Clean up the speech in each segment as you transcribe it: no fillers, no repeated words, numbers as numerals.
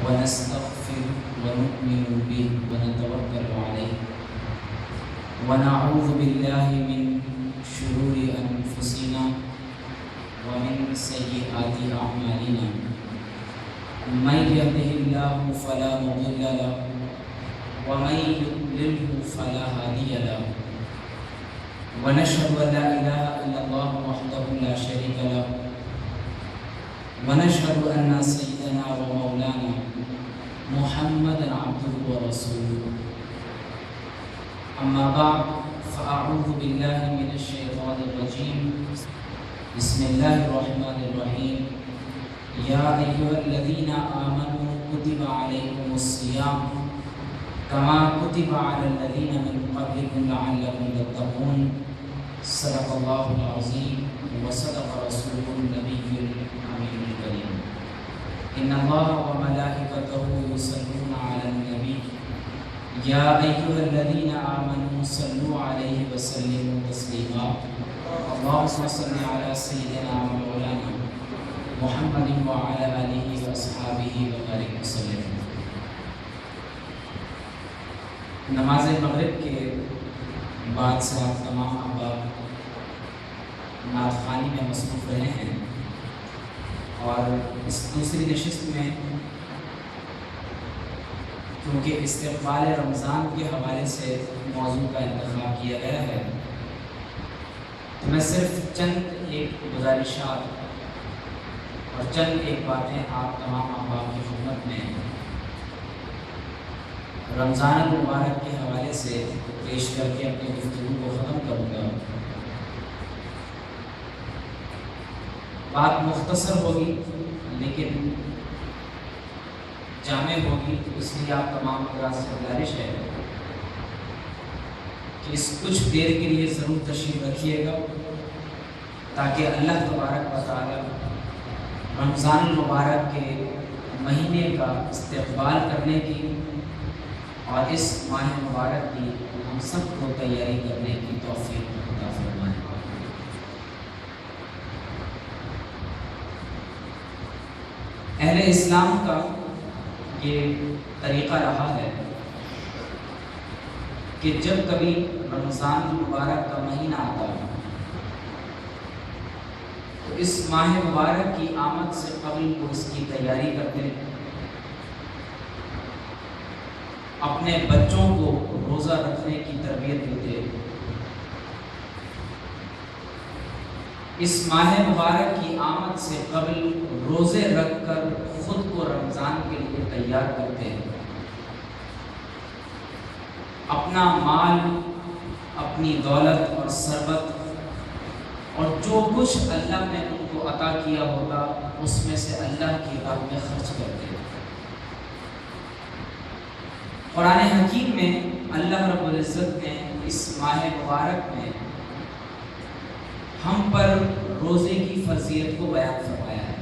ونستغفر ونؤمن به ونتوكل عليه ونعوذ بالله من شرور أنفسنا ومن سيئات أعمالنا من يهده الله فلا مضل له ومن يضلله فلا هادي له ونشهد أن لا إله إلا الله وحده لا شريك له ونشهد أن سيدنا ومولانا محمدا عبده ورسوله أما بعد فأعوذ بالله من الشيطان الرجيم بسم الله الرحمن الرحيم يا أيها الذين آمنوا كتب عليكم الصيام كما كتب على الذين من قبلكم لعلكم تتقون صدق الله العظيم وصدق رسوله النبي الأمين الكريم إن الله وملائكته يصلون على النبي يا أيها الذين آمنوا صلوا عليه وسلموا تسليما اللهم صل على سيدنا ومولانا محمد وعلى آله وأصحابه وبارك وسلم۔ نماز مغرب کے بعد سے آپ تمام احباب نعت خوانی میں مصروف رہے ہیں اور اس دوسری نشست میں کیونکہ استقبال رمضان کے حوالے سے موضوع کا انتخاب کیا گیا ہے تو میں صرف چند ایک گزارشات اور چند ایک باتیں آپ تمام احباب کی خدمت میں رمضان المبارک کے حوالے سے پیش کر کے اپنی گفتگو کو ختم کروں گا۔ بات مختصر ہوگی لیکن جامع ہوگی، تو اس لیے آپ تمام حضرات سے گزارش ہے کہ اس کچھ دیر کے لیے ضرور تشریف رکھیے گا تاکہ اللہ تبارک و تعالی رمضان المبارک کے مہینے کا استقبال کرنے کی اور اس ماہ مبارک کی ہم سب کو تیاری کرنے کی توفیق عطا فرمائے۔ اہل اسلام کا یہ طریقہ رہا ہے کہ جب کبھی رمضان المبارک کا مہینہ آتا ہے تو اس ماہ مبارک کی آمد سے قبل وہ اس کی تیاری کرتے ہیں، اپنے بچوں کو روزہ رکھنے کی تربیت دیتے، اس ماہ مبارک کی آمد سے قبل روزے رکھ کر خود کو رمضان کے لیے تیار کرتے ہیں، اپنا مال، اپنی دولت اور ثروت اور جو کچھ اللہ نے ان کو عطا کیا ہوگا اس میں سے اللہ کی راہ میں خرچ کرتے ہیں۔ قرآن حکیم میں اللہ رب العزت نے اس ماہ مبارک میں ہم پر روزے کی فضیلت کو بیان فرمایا ہے۔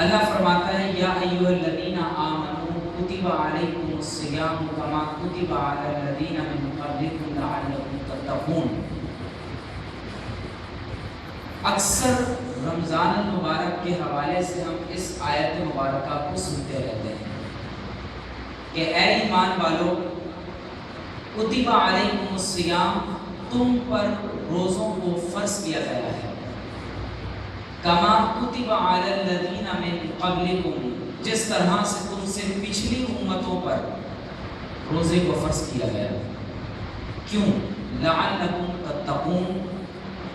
اللہ فرماتا ہے یا ایھا الذین آمنوا کتب علیکم الصیام کما کتب علی الذین من قبلکم لعلکم تتقون۔ اکثر رمضان المبارک کے حوالے سے ہم اس آیت مبارکہ کو سنتے رہتے ہیں کہ اے ایمان والو کتب علیکم الصیام، تم پر روزوں کو فرض کیا گیا ہے، کما کتب علی الذین من قبلکم، جس طرح سے تم سے پچھلی امتوں پر روزے کو فرض کیا گیا۔ کیوں؟ لعلکم تتقون،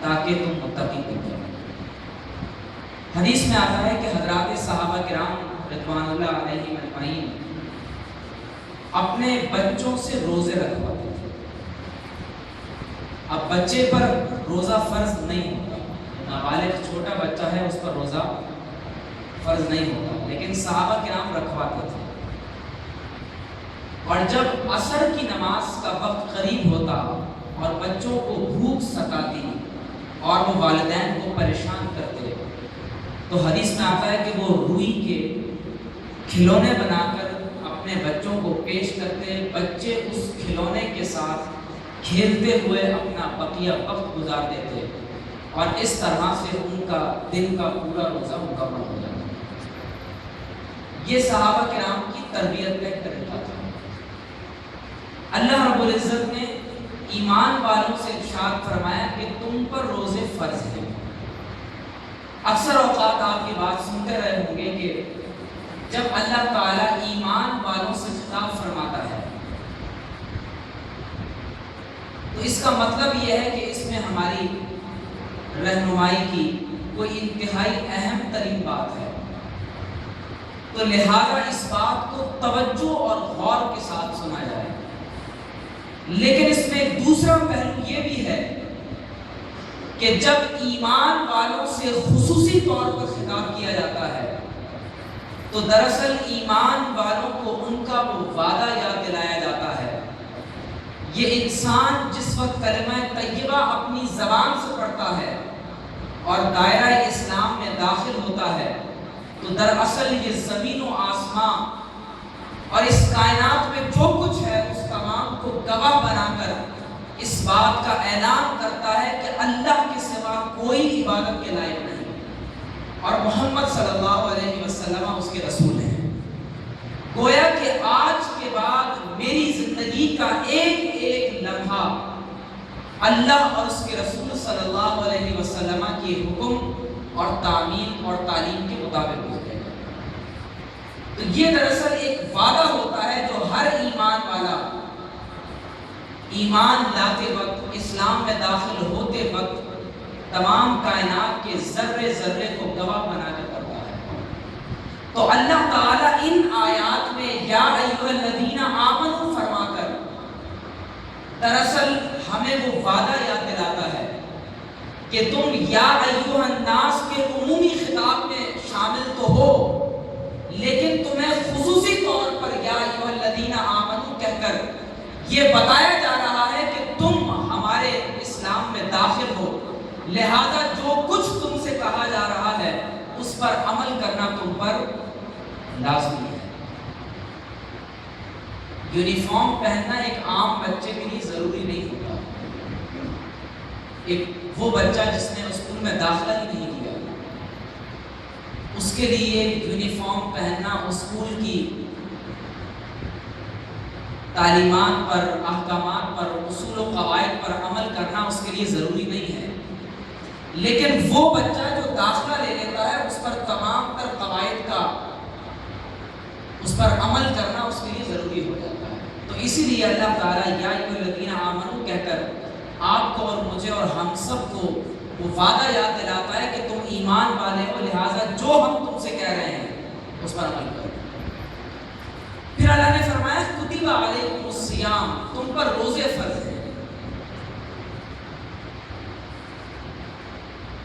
تاکہ تم متقی بن جاؤ۔ حدیث میں آتا ہے کہ حضرات صحابہ کرام رضوان اللہ علیہم اجمعین اپنے بچوں سے روزے رکھواتے تھے۔ اب بچے پر روزہ فرض نہیں ہوتا، نابالغ چھوٹا بچہ ہے اس پر روزہ فرض نہیں ہوتا، لیکن صحابہ کرام رکھواتے تھے۔ اور جب عصر کی نماز کا وقت قریب ہوتا اور بچوں کو بھوک ستاتی اور وہ والدین کو پریشان کرتے تو حدیث میں آتا ہے کہ وہ روئی کے کھلونے بنا کر اپنے بچوں کو پیش کرتے، بچے اس کھلونے کے ساتھ کھیلتے ہوئے اپنا بقیہ وقت گزارتے تھے اور اس طرح سے ان کا دن کا پورا روزہ مکمل ہو جاتا۔ یہ صحابہ کرام کی تربیت کا ایک طریقہ تھا۔ اللہ رب العزت نے ایمان والوں سے ارشاد فرمایا کہ تم پر روزے فرض ہیں۔ اکثر اوقات آپ یہ بات سنتے رہے ہوں گے کہ جب اللہ تعالیٰ ایمان والوں سے خطاب فرماتا ہے تو اس کا مطلب یہ ہے کہ اس میں ہماری رہنمائی کی کوئی انتہائی اہم ترین بات ہے، تو لہذا اس بات کو توجہ اور غور کے ساتھ سنا جائے۔ لیکن اس میں ایک دوسرا پہلو یہ بھی ہے کہ جب ایمان والوں سے خصوصی طور پر خطاب کیا جاتا ہے تو دراصل ایمان والوں کو ان کا وہ وعدہ یاد دلایا جاتا ہے۔ یہ انسان جس وقت کلمہ طیبہ اپنی زبان سے پڑھتا ہے اور دائرہ اسلام میں داخل ہوتا ہے تو دراصل یہ زمین و آسمان اور اس کائنات میں جو کچھ ہے اس تمام کو گواہ بنا کر اس بات کا اعلان کرتا ہے کہ اللہ کے سوا کوئی عبادت کے لائق نہیں اور محمد صلی اللہ علیہ وسلم اس کے رسول ہیں۔ گویا کہ آج کے بعد میری زندگی کا ایک ایک لمحہ اللہ اور اس کے رسول صلی اللہ علیہ وسلم کے حکم اور تعمیم اور تعلیم کے مطابق گزرے گا۔ تو یہ دراصل ایک وعدہ ہوتا ہے جو ہر ایمان والا ایمان لاتے وقت، اسلام میں داخل ہوتے وقت تمام کائنات کے ذرے ذرے کو گواہ بنا کر کرتا ہے۔ تو اللہ تعالیٰ ان آیات میں یا ایھا الذین آمنوا فرما کر دراصل ہمیں وہ وعدہ یاد دلاتا ہے کہ تم یا ایھا الناس کے عمومی خطاب میں شامل تو ہو، لیکن تمہیں خصوصی طور پر یا ایھا الذین آمنوا کہہ کر یہ بتایا جا رہا ہے کہ تم ہمارے اسلام میں داخل ہو، لہذا جو کچھ تم سے کہا جا رہا ہے اس پر عمل کرنا تم پر لازمی ہے۔ یونیفارم پہننا ایک عام بچے کے لیے ضروری نہیں ہوتا۔ ایک وہ بچہ جس نے اسکول میں داخلہ ہی نہیں کیا، اس کے لیے یونیفارم پہننا اسکول کی تعلیمات پر، احکامات پر، اصول و قواعد پر عمل کرنا اس کے لیے ضروری نہیں ہے، لیکن وہ بچہ جو داخلہ لے لیتا ہے اس پر تمام تر قواعد کا اس پر عمل کرنا اس کے لیے ضروری ہو جاتا ہے۔ تو اسی لیے اللہ تعالیٰ یا ایھا الذین آمنوا کہہ کر آپ کو اور مجھے اور ہم سب کو وہ وعدہ یاد دلاتا ہے کہ تم ایمان والے ہو، لہٰذا جو ہم تم سے کہہ رہے ہیں اس پر عمل کرو۔ پھر اللہ نے فرمایا کتب علیکم الصیام، تم پر روزے فرض ہیں۔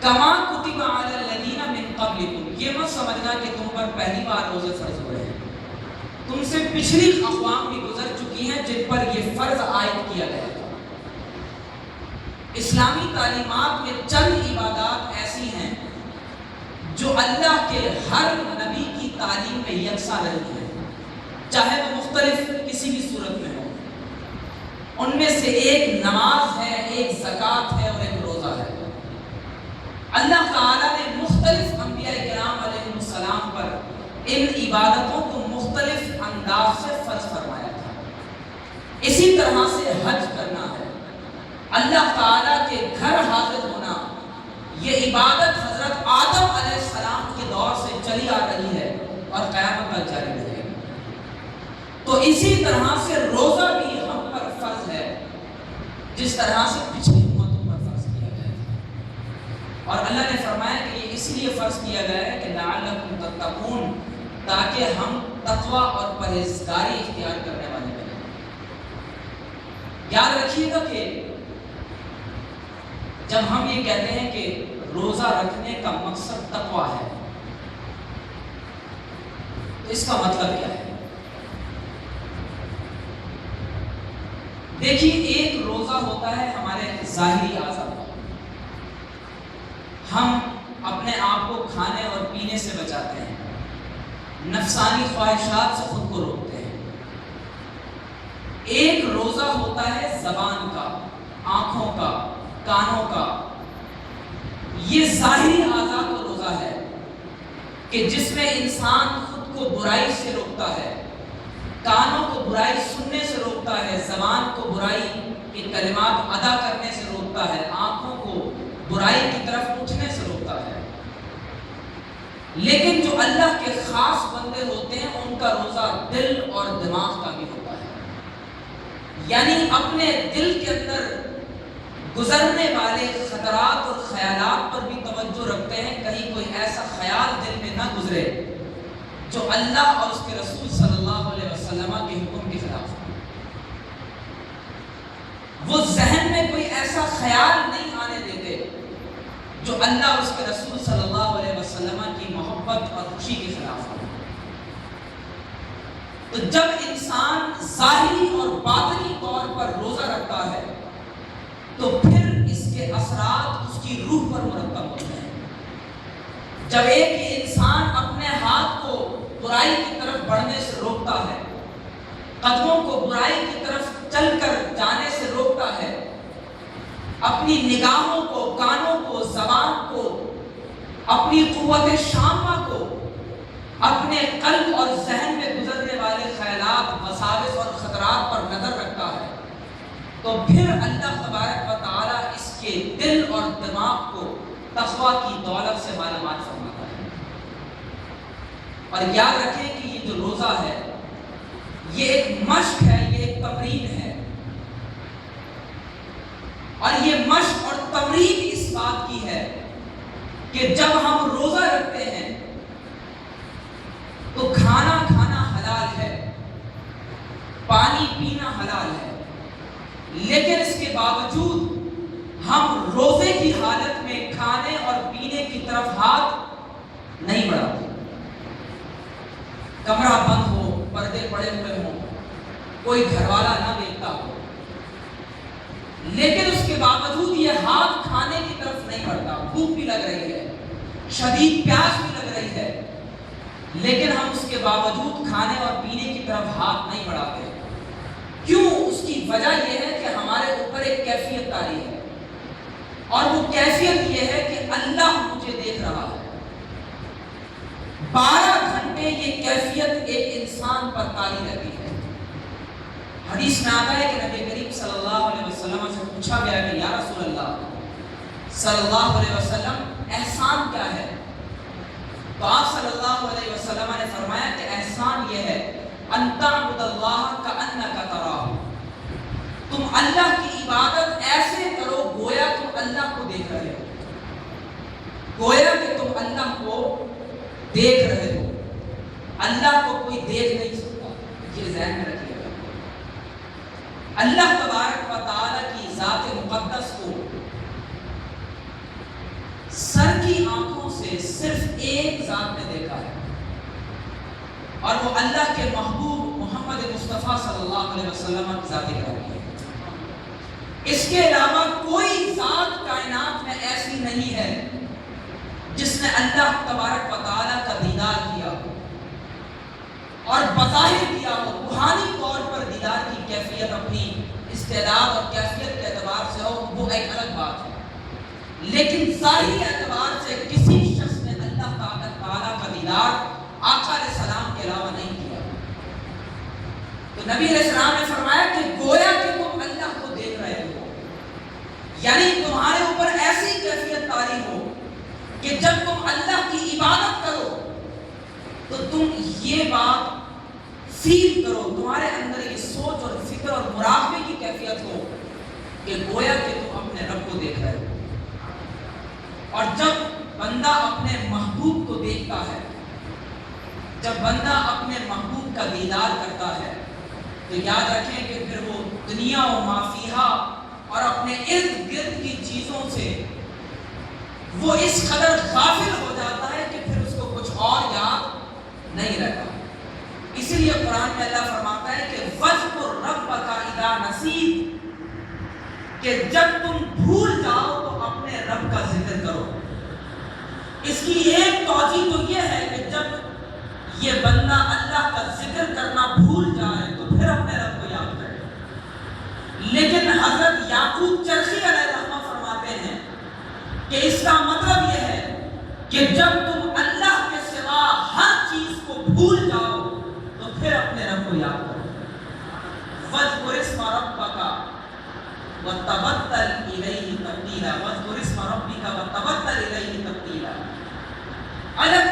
کما کتب علی الذین من قبلکم، یہ مت سمجھنا کہ تم پر پہلی بار روزے فرض ہوئے ہیں، تم سے پچھلی اقوام بھی گزر چکی ہیں جن پر یہ فرض عائد کیا گیا تھا۔ اسلامی تعلیمات میں چند عبادات ایسی ہیں جو اللہ کے ہر نبی کی تعلیم میں یکساں رہی ہیں، چاہے وہ مختلف کسی بھی صورت میں ہو۔ ان میں سے ایک نماز ہے، ایک زکوٰۃ ہے اور ایک روزہ ہے۔ اللہ تعالیٰ نے مختلف انبیاء کرام علیہ السلام پر ان عبادتوں کو مختلف انداز سے فرض فرمایا تھا۔ اسی طرح سے حج کرنا ہے، اللہ تعالیٰ کے گھر حاضر ہونا، یہ عبادت حضرت آدم علیہ السلام کے دور سے چلی آ رہی ہے اور قیامت تک جاری رہے گی۔ تو اسی طرح سے روزہ بھی ہم پر فرض ہے جس طرح سے پچھلی امتوں پر فرض کیا گیا ہے۔ اور اللہ نے فرمایا کہ یہ اس لیے فرض کیا گیا ہے کہ لعلکم تتقون، تاکہ ہم تقوی اور پرہیزگاری اختیار کرنے والے بنیں۔ یاد رکھیے گا کہ جب ہم یہ کہتے ہیں کہ روزہ رکھنے کا مقصد تقوی ہے تو اس کا مطلب کیا ہے؟ دیکھیے، ایک روزہ ہوتا ہے ہمارے ظاہری اعضاء کا، ہم اپنے آپ کو کھانے اور پینے سے بچاتے ہیں، نفسانی خواہشات سے خود کو روکتے ہیں۔ ایک روزہ ہوتا ہے زبان کا، آنکھوں کا، کانوں کا، یہ ظاہری اعضاء کا روزہ ہے کہ جس میں انسان خود کو برائی سے روکتا ہے، کانوں کو برائی سننے سے روکتا ہے، زبان کو برائی کے کلمات ادا کرنے سے روکتا ہے، آنکھوں کو برائی کی طرف اٹھنے سے روکتا ہے۔ لیکن جو اللہ کے خاص بندے ہوتے ہیں ان کا روزہ دل اور دماغ کا بھی ہوتا ہے، یعنی اپنے دل کے اندر گزرنے والے خطرات اور خیالات پر بھی توجہ رکھتے ہیں، کہیں کوئی ایسا خیال دل میں نہ گزرے جو اللہ اور اس کے رسول صلی اللہ علیہ وسلم کے حکم کے خلاف ہو۔ وہ ذہن میں کوئی ایسا خیال نہیں آنے دیتے جو اللہ اور اس کے رسول صلی اللہ علیہ وسلم کی محبت اور خوشی کے خلاف ہو۔ تو جب انسان ظاہری اور باطنی طور پر روزہ رکھتا ہے تو پھر اس کے اثرات اس کی روح پر مرتب ہوتے ہیں۔ جب ایک ہی انسان اپنے ہاتھ کو برائی کی طرف بڑھنے سے روکتا ہے، قدموں کو برائی کی طرف چل کر جانے سے روکتا ہے، اپنی نگاہوں کو، کانوں کو، زبان کو، اپنی قوت شامہ کو، اپنے قلب اور ذہن میں گزرنے والے خیالات، وساوس اور خطرات پر نظر رکھتا ہے، تو پھر اللہ تبارک و تعالیٰ اس کے دل اور دماغ کو تقویٰ کی دولت سے مالا مال فرماتا ہے۔ اور یاد رکھیں کہ یہ جو روزہ ہے یہ ایک مشق ہے، یہ ایک تمرین ہے، اور یہ مشق اور تمرین اس بات کی ہے کہ جب ہم روزہ رکھتے ہیں تو کھانا کھانا حلال ہے، پانی پینا حلال ہے، لیکن اس کے باوجود ہم روزے کی حالت میں کھانے اور پینے کی طرف ہاتھ نہیں بڑھاتے۔ کمرہ بند ہو، پردے پڑے ہوئے ہوں، کوئی گھر والا نہ دیکھتا ہو، لیکن اس کے باوجود یہ ہاتھ کھانے کی طرف نہیں بڑھتا۔ بھوک بھی لگ رہی ہے، شدید پیاس بھی لگ رہی ہے، لیکن ہم اس کے باوجود کھانے اور پینے کی طرف ہاتھ نہیں بڑھاتے۔ کیوں؟ اس کی وجہ یہ ہے کہ ہمارے اوپر ایک کیفیت طاری ہے، اور وہ کیفیت یہ ہے کہ اللہ مجھے دیکھ رہا ہے۔ 12 گھنٹے یہ کیفیت ایک انسان پر طاری رہتی ہے۔ حدیث میں آتا ہے کہ نبی کریم صلی اللہ علیہ وسلم سے پوچھا گیا کہ یا رسول اللہ صلی اللہ علیہ وسلم احسان کیا ہے؟ تو آپ صلی اللہ علیہ وسلم نے فرمایا کہ احسان یہ ہے ان تعبد اللہ کأنک تراہ، تم اللہ کی عبادت ایسے کرو گویا تم اللہ کو دیکھ رہے ہو، گویا کہ تم اللہ کو دیکھ رہے ہو۔ اللہ کو کوئی دیکھ نہیں سکتا، یہ ذہن میں رکھیے گا۔ اللہ تبارک و تعالی کی ذات مقدس کو سر کی آنکھوں سے صرف ایک ذات نے دیکھا ہے، اور وہ اللہ کے محبوب محمد مصطفیٰ صلی اللہ علیہ وسلم کی ذات گرامی ہے۔ اس کے علاوہ کوئی ذات کائنات میں ایسی نہیں ہے جس نے اللہ تبارک و تعالیٰ کا دیدار کیا ہو، اور بظاہر کیا ہو، روحانی طور پر دیدار کی کیفیت اپنی استعداد اور کیفیت کے اعتبار سے ہو، وہ ایک الگ بات ہے، لیکن ظاہری اعتبار سے کسی شخص نے اللہ تعالیٰ کا دیدار آقا علیہ السلام کے علاوہ نہیں کیا۔ تو نبی علیہ السلام نے فرمایا کہ گویا کہ تم اللہ کو دیکھ رہے ہو، یعنی تمہارے اوپر ایسی کیفیت طاری ہو کہ جب تم اللہ کی عبادت کرو تو تم یہ بات فیل کرو، تمہارے اندر یہ سوچ اور فکر اور مراقبے کی کیفیت ہو کہ گویا کہ تم اپنے رب کو دیکھ رہے ہو۔ اور جب بندہ اپنے محبوب کو دیکھتا ہے، جب بندہ اپنے محبوب کا دیدار کرتا ہے، تو یاد رکھیں کہ پھر وہ دنیا و ما فیہا اور اپنے ارد گرد کی چیزوں سے وہ اس قدر غافل ہو جاتا ہے کہ پھر اس کو کچھ اور یاد نہیں رہتا۔ اسی لیے قرآن میں اللہ فرماتا ہے کہ وَاذْكُرْ رَبَّكَ إِذَا نَسِيتَ، کہ جب تم بھول جاؤ تو اپنے رب کا ذکر کرو۔ اس کی ایک توجہ تو یہ ہے کہ جب یہ بندہ اللہ کا ذکر کرنا بھول جائے تو پھر اپنے رب کو یاد کرے، لیکن حضرت یعقوب چرخی علیہ الرحمہ فرماتے ہیں کہ اس کا مطلب یہ ہے کہ جب تم اللہ کے سوا ہر چیز کو بھول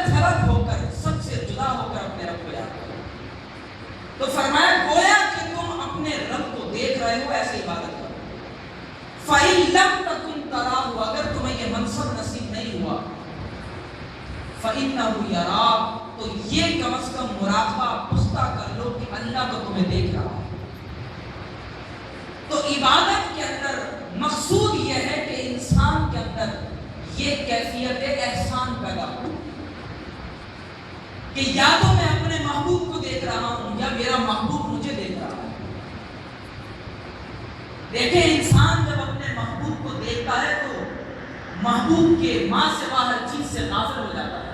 الگ تھلگ ہو کر، سب سے جدا ہو کر اپنے رب کو یاد کرو. تو فرمایا گویا کہ تم اپنے رب کو دیکھ رہے ہو، ایسے عبادت کرو. فَإِن لَمْ تَكُن تَرَاهُ، اگر تمہیں یہ منصب نصیب نہیں ہوا، فَإِنَّهُ يَرَاكَ، تو یہ کم از کم مراقبہ پختہ کر لو کہ اللہ تو تمہیں دیکھ رہا ہے. تو عبادت کے اندر مقصود یہ ہے کہ انسان کے اندر یہ کیفیت احسان پیدا ہو کہ یا تو میں اپنے محبوب کو دیکھ رہا ہوں یا میرا محبوب مجھے دیکھ رہا ہے. دیکھیں انسان جب اپنے محبوب کو دیکھتا ہے تو محبوب کے ماں سوا ہر چیز سے غافل ہو جاتا ہے.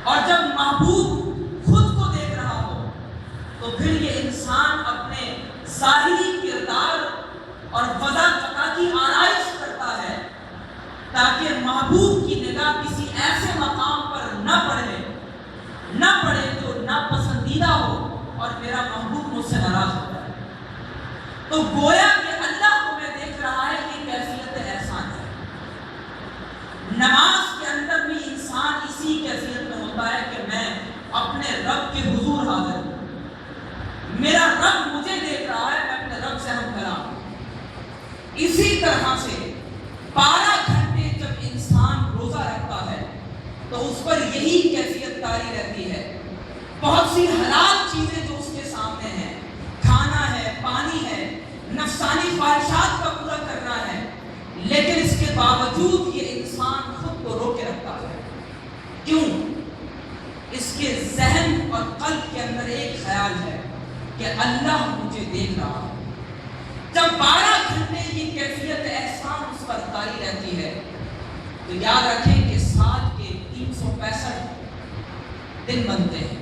اور جب محبوب خود کو دیکھ رہا ہو تو پھر یہ انسان اپنے ظاہری کردار اور وضع قطع کی آرائش کرتا ہے تاکہ محبوب کی نگاہ کسی ایسے مقام پر نہ پڑے جو ناپسندیدہ ہو اور میرا محبوب مجھ سے ناراض ہو جائے. تو گویا کہ اللہ کو میں دیکھ رہا ہے کہ کیفیت احسان ہے. نماز کے اندر بھی انسان اسی کیفیت میں ہوتا ہے کہ میں اپنے رب کے حضور حاضر ہوں، میرا رب مجھے دیکھ رہا ہے، میں اپنے رب سے ہم کلام ہوں. اسی طرح سے 12 گھنٹے جب انسان روزہ رکھتا ہے تو اس پر یہی کیفیت طاری رہتی ہے. بہت سی حلال چیزیں جو اس کے سامنے ہیں، کھانا ہے، پانی ہے، نفسانی خواہشات کا پورا کرنا ہے، لیکن اس کے باوجود یہ انسان خود کو روکے رکھتا ہے. کیوں؟ اس کے ذہن اور قلب کے اندر ایک خیال ہے کہ اللہ مجھے دیکھ رہا ہے. جب 12 گھنٹے کی کیفیت احسان اس پر طاری رہتی ہے تو یاد رکھیں کہ سال کے 365 دن بنتے ہیں.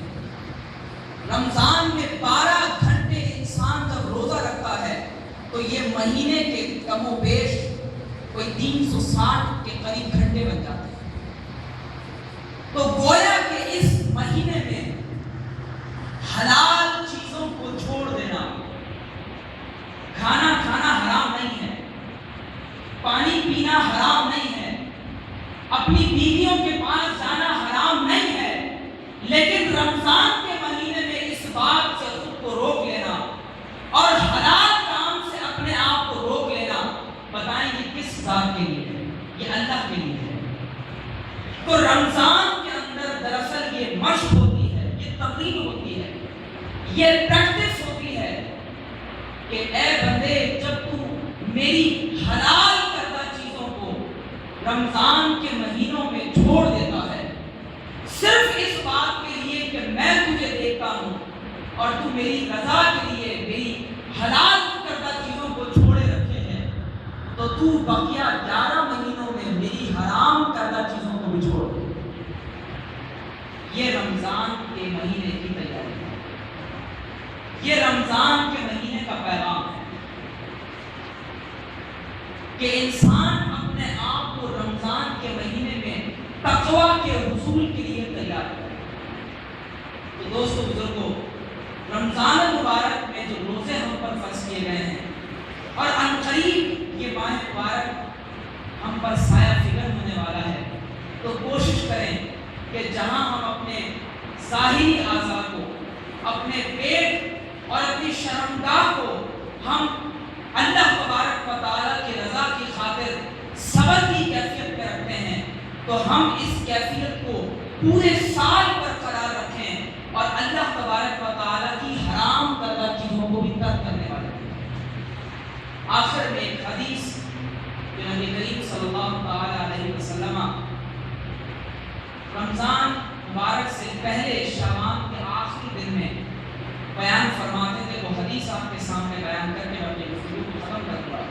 رمضان میں 12 گھنٹے انسان جب روزہ رکھتا ہے تو یہ مہینے کے کم و بیش کوئی 360 کے قریب گھنٹے بن جاتے ہیں. تو گویا کہ اس مہینے میں حلال چیزوں کو چھوڑ دینا، کھانا کھانا حرام نہیں ہے، پانی پینا حرام نہیں ہے، اپنی بیویوں کے پاس جانا حرام نہیں ہے، لیکن رمضان کے مہینے میں اس بات سے خود کو روک لینا اور حلال کام سے اپنے آپ کو روک لینا، بتائیں یہ کس ذات کے لیے ہے؟ یہ اللہ کے لیے ہے. تو رمضان کے اندر دراصل یہ مشق ہوتی ہے، یہ تمرین ہوتی ہے، یہ پریکٹس ہوتی ہے کہ اے بندے جب تو میری حلال کردہ چیزوں کو رمضان کے مہینوں میں چھوڑ دیتا ہے صرف اس بات کے لیے کہ میں تجھے دیکھتا ہوں اور تو میری رضا کے لیے میری حلال کردہ چیزوں کو چھوڑے رکھے ہیں، تو تو بقیہ 11 مہینوں میں میری حرام کردہ چیزوں کو بھی چھوڑ دے. یہ رمضان کے مہینے کی تیاری ہے، یہ رمضان کے مہینے کا پیغام ہے کہ انسان اپنے آپ کو رمضان کے مہینے میں تقویٰ کے حصول کے لیے تیار کرے. تو دوستو بزرگوں، رمضان المبارک میں جو روزے ہم پر فرض کیے گئے ہیں اور عنقریب یہ ماہ مبارک ہم پر سایہ فکر ہونے والا ہے، تو کوشش کریں کہ جہاں ہم اپنے ظاہری اعضاء کو، اپنے پیٹ اور اپنی شرمگاہ کو ہم اللہ تبارک و تعالیٰ کی رضا کی خاطر صبر کی کیفیت میں رکھتے ہیں، تو ہم اس کیفیت کو پورے سال پر قرار رکھیں اور اللہ تبارک و تعالیٰ کی حرام کردہ چیزوں کو بھی ترک کرنے والے ہیں. آخر میں ایک حدیث جو نبی کریم صلی اللہ تعالیٰ علیہ وسلم رمضان مبارک سے پہلے شعبان کے آخری دن میں بیان فرماتے تھے، وہ حدیث آپ کے سامنے بیان کر کے اپنی گفتگو کو ختم کر دیا.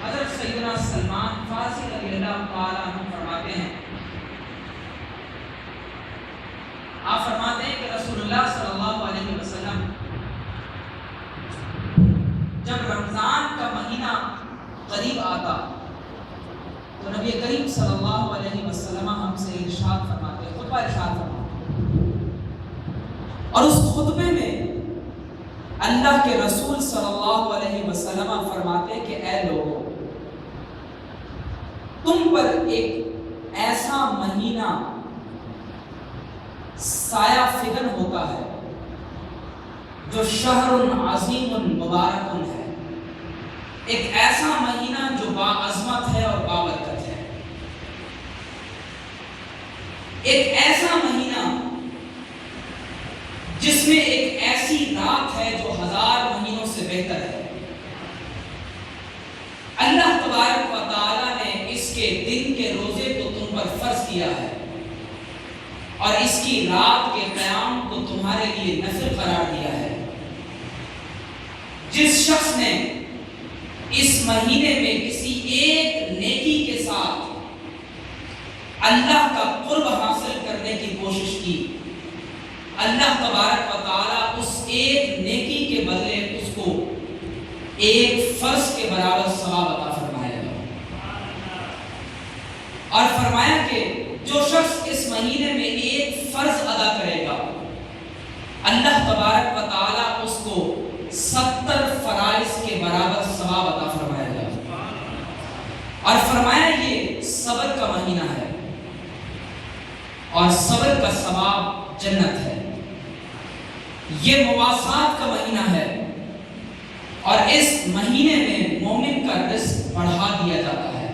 حضرت سیدنا سلمان فارسی رضی اللہ تعالیٰ عنہ فرماتے ہیں، آپ فرماتے ہیں کہ رسول اللہ صلی اللہ علیہ وسلم جب رمضان کا مہینہ قریب آتا تو نبی کریم صلی اللہ علیہ وسلم ہم سے ارشاد فرماتے، خطبہ ارشاد فرماتے، اور اس خطبے میں اللہ کے رسول صلی اللہ علیہ وسلم فرماتے کہ اے لوگوں، تم پر ایک ایسا مہینہ سایہ فگن ہوتا ہے، جو شہر عظیم مبارک ہے، ایک ایسا مہینہ جو باعظمت ہے اور بابرکت ہے، ایک ایسا مہینہ جس میں ایک ایسی رات ہے جو 1000 مہینوں سے بہتر ہے۔ اللہ تبارک و تعالیٰ نے اس کے دن کے روزے کو تم پر فرض کیا ہے اور اس کی رات کے قیام کو تمہارے لیے نفل قرار دیا ہے۔ جس شخص نے اس مہینے میں کسی ایک نیکی کے ساتھ اللہ کا قرب حاصل کرنے کی کوشش کی، اللہ تبارک و تعالیٰ اس ایک نیکی کے بدلے اس کو ایک فرض کے برابر ثواب عطا فرمائے گا۔ اور فرمایا کہ جو شخص اس مہینے میں ایک فرض ادا کرے گا، اللہ تبارک و تعالیٰ اس کو 70 فرائض کے برابر ثواب عطا فرمائے گا۔ اور فرمایا یہ صبر کا مہینہ ہے اور صبر کا ثواب جنت ہے۔ یہ مواسات کا مہینہ ہے اور اس مہینے میں مومن کا رزق بڑھا دیا جاتا ہے۔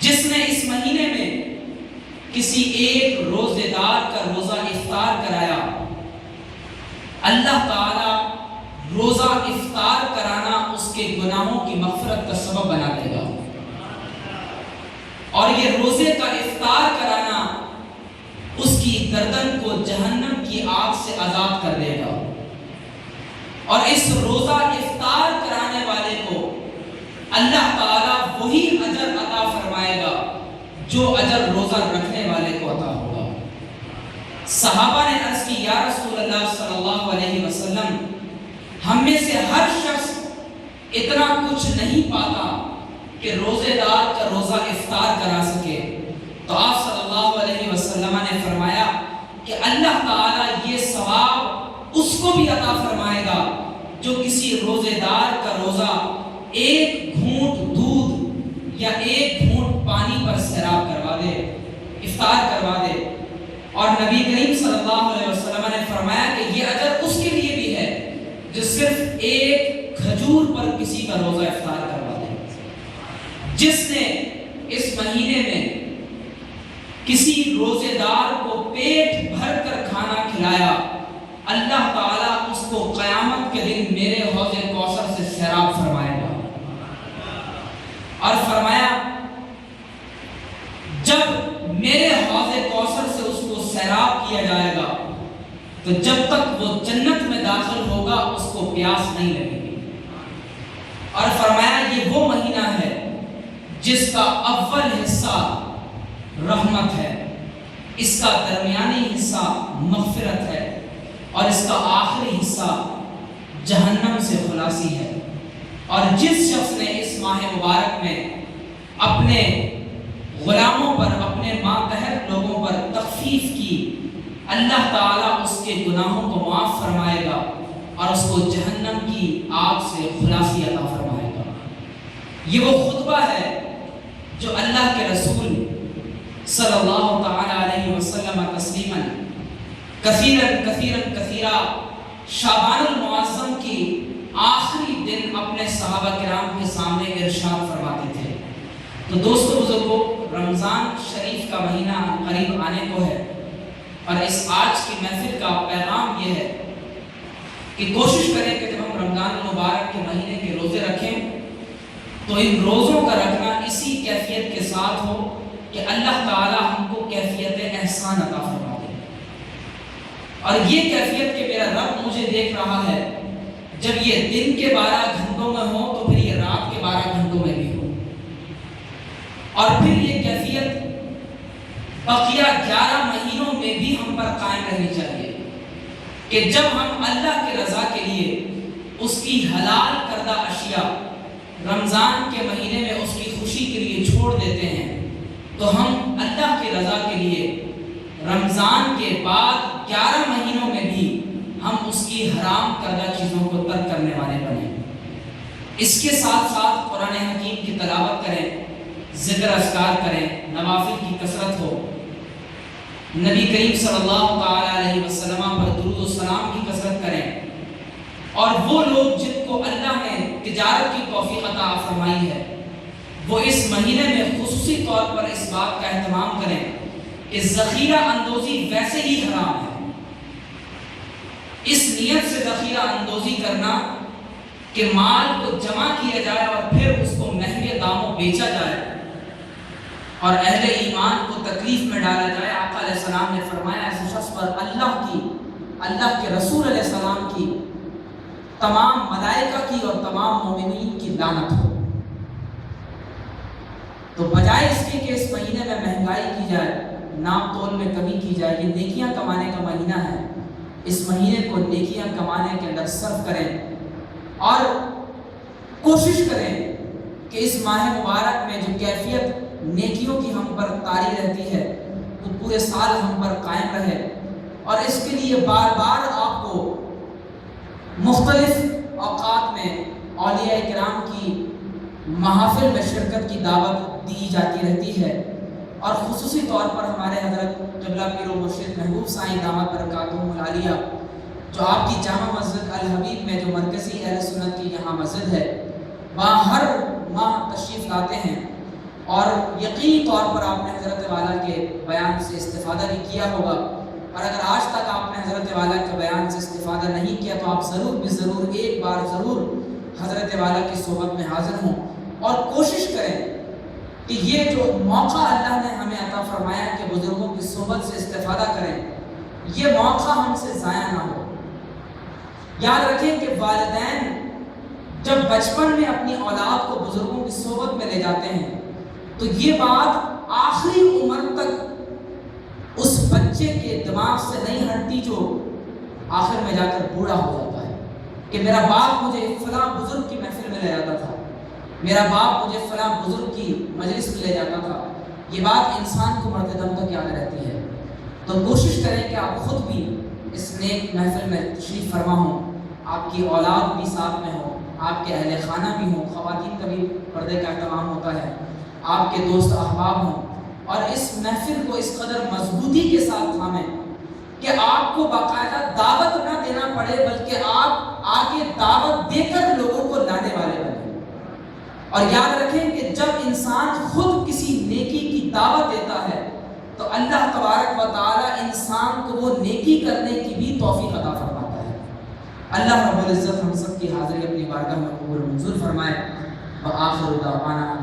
جس نے اس مہینے میں کسی ایک روزے دار کا روزہ افطار کرایا، اللہ تعالیٰ روزہ افطار کرانا اس کے گناہوں کی مغفرت کا سبب بنا دے گا، اور یہ روزے کا افطار کرانا اس کی گردن کو جہنم کی آگ سے آزاد کر دے گا، اور اس روزہ افطار کرانے والے کو اللہ تعالیٰ وہی اجر عطا فرمائے گا جو اجر روزہ رکھنے والے کو عطا ہوگا۔ صحابہ نے عرض کی، یا رسول اللہ صلی اللہ علیہ وسلم، ہم میں سے ہر شخص اتنا کچھ نہیں پاتا کہ روزے دار کا روزہ افطار کرا سکے۔ تو آپ صلی اللہ علیہ وسلم نے فرمایا کہ اللہ تعالیٰ یہ ثواب اس کو بھی عطا فرمائے گا جو کسی روزے دار کا روزہ ایک گھونٹ دودھ یا ایک گھونٹ پانی پر سیراب کروا دے، افطار کروا دے۔ اور نبی کریم صلی اللہ علیہ وسلم نے فرمایا کہ یہ اجر اس کے لیے بھی ہے جو صرف ایک کھجور پر کسی کا روزہ افطار کروا دے۔ جس نے اس مہینے میں کسی روزے دار کو پیٹ بھر کر کھانا کھلایا، اللہ تعالیٰ اس کو قیامت کے دن میرے حوض کوثر سے سیراب فرمائے گا۔ اور فرمایا جب میرے حوض کوثر سے اس کو سیراب کیا جائے گا تو جب تک وہ جنت میں داخل ہوگا اس کو پیاس نہیں لگے گی۔ اور فرمایا یہ وہ مہینہ ہے جس کا اول حصہ رحمت ہے، اس کا درمیانی حصہ مغفرت ہے، اور اس کا آخری حصہ جہنم سے خلاصی ہے۔ اور جس شخص نے اس ماہ مبارک میں اپنے غلاموں پر، اپنے ماتحت لوگوں پر تخفیف کی، اللہ تعالیٰ اس کے گناہوں کو معاف فرمائے گا اور اس کو جہنم کی آگ سے خلاصی عطا فرمائے گا۔ یہ وہ خطبہ ہے جو اللہ کے رسول صلی اللہ تعالیٰ علیہ وسلم تسلیما کثیرا شعبان المعظم کی آخری دن اپنے صحابہ کرام کے سامنے ارشاد فرماتے تھے۔ تو دوستو بزرگوں، رمضان شریف کا مہینہ قریب آنے کو ہے، اور اس آج کی محفل کا پیغام یہ ہے کہ کوشش کریں کہ جب ہم رمضان المبارک کے مہینے کے روزے رکھیں تو ان روزوں کا رکھنا اسی کیفیت کے ساتھ ہو کہ اللہ تعالیٰ ہم کو کیفیت احسان عطا فرما دے، اور یہ کیفیت کہ میرا رب مجھے دیکھ رہا ہے، جب یہ دن کے 12 گھنٹوں میں ہو تو پھر یہ رات کے 12 گھنٹوں میں بھی ہو، اور پھر یہ کیفیت بقیہ 11 مہینوں میں بھی ہم پر قائم رہنی چاہیے کہ جب ہم اللہ کے رضا کے لیے اس کی حلال کردہ اشیاء رمضان کے مہینے میں اس کی خوشی کے لیے چھوڑ دیتے ہیں تو ہم اللہ کے رضا کے لیے رمضان کے بعد 11 مہینوں میں بھی ہم اس کی حرام کردہ چیزوں کو ترک کرنے والے بنیں۔ اس کے ساتھ ساتھ قرآن حکیم کی تلاوت کریں، ذکر اذکار کریں، نوافل کی کثرت ہو، نبی کریم صلی اللہ تعالی علیہ وسلم پر درود و سلام کی کثرت کریں، اور وہ لوگ جن کو اللہ نے تجارت کی توفیق عطا فرمائی ہے وہ اس مہینے میں خصوصی طور پر اس بات کا اہتمام کریں کہ ذخیرہ اندوزی ویسے ہی حرام ہے۔ اس نیت سے ذخیرہ اندوزی کرنا کہ مال کو جمع کیا جائے اور پھر اس کو مہنگے داموں بیچا جائے اور اہل ایمان کو تکلیف میں ڈالا جائے، آقا علیہ السلام نے فرمایا ایسے شخص پر اللہ کے رسول علیہ السلام کی، تمام ملائکہ کی اور تمام مومنین کی لعنت ہو۔ تو بجائے اس کے کہ اس مہینے میں مہنگائی کی جائے، نام تول میں کمی کی جائے، یہ نیکیاں کمانے کا مہینہ ہے، اس مہینے کو نیکیاں کمانے کے اندر صرف کریں اور کوشش کریں کہ اس ماہ مبارک میں جو کیفیت نیکیوں کی ہم پر طاری رہتی ہے وہ پورے سال ہم پر قائم رہے، اور اس کے لیے بار بار آپ کو مختلف اوقات میں اولیاء کرام کی محافل میں شرکت کی دعوت دی جاتی رہتی ہے، اور خصوصی طور پر ہمارے حضرت قبلہ پیر و مرشد محبوب سائیں دامت برکاتہم العالیہ جو آپ کی جامع مسجد الحبیب میں جو مرکزی اہل سنت کی یہاں مسجد ہے، وہاں ہر ماہ تشریف لاتے ہیں، اور یقینی طور پر آپ نے حضرت والا کے بیان سے استفادہ بھی کیا ہوگا، اور اگر آج تک آپ نے حضرت والا کے بیان سے استفادہ نہیں کیا تو آپ ضرور ایک بار ضرور حضرت والا کی صحبت میں حاضر ہوں، اور کوشش کریں کہ یہ جو موقع اللہ نے ہمیں عطا فرمایا ہے کہ بزرگوں کی صحبت سے استفادہ کریں، یہ موقع ہم سے ضائع نہ ہو۔ یاد رکھیں کہ والدین جب بچپن میں اپنی اولاد کو بزرگوں کی صحبت میں لے جاتے ہیں تو یہ بات آخری عمر تک اس بچے کے دماغ سے نہیں ہٹتی جو آخر میں جا کر بوڑھا ہو جاتا ہے کہ میرا باپ مجھے فلاں بزرگ کی محفل میں لے جاتا تھا، میرا باپ مجھے فلاں بزرگ کی مجلس میں لے جاتا تھا، یہ بات انسان کو مرتے دم تک یاد رہتی ہے۔ تو کوشش کریں کہ آپ خود بھی اس نیک محفل میں تشریف فرما ہوں، آپ کی اولاد بھی ساتھ میں ہو، آپ کے اہل خانہ بھی ہوں، خواتین کا بھی پردے کا اہتمام ہوتا ہے، آپ کے دوست احباب ہوں، اور اس محفل کو اس قدر مضبوطی کے ساتھ تھامیں کہ آپ کو باقاعدہ دعوت نہ دینا پڑے بلکہ آپ آگے دعوت دے کر لوگوں کو لانے والے بنیں۔ اور یاد رکھیں کہ جب انسان خود کسی نیکی کی دعوت دیتا ہے تو اللہ تبارک و تعالی انسان کو وہ نیکی کرنے کی بھی توفیق عطا فرماتا ہے۔ اللہ رب العزت ہم سب کی حاضری اپنی بارگاہ میں قبول منظور فرمائے۔ وآخر دعوانا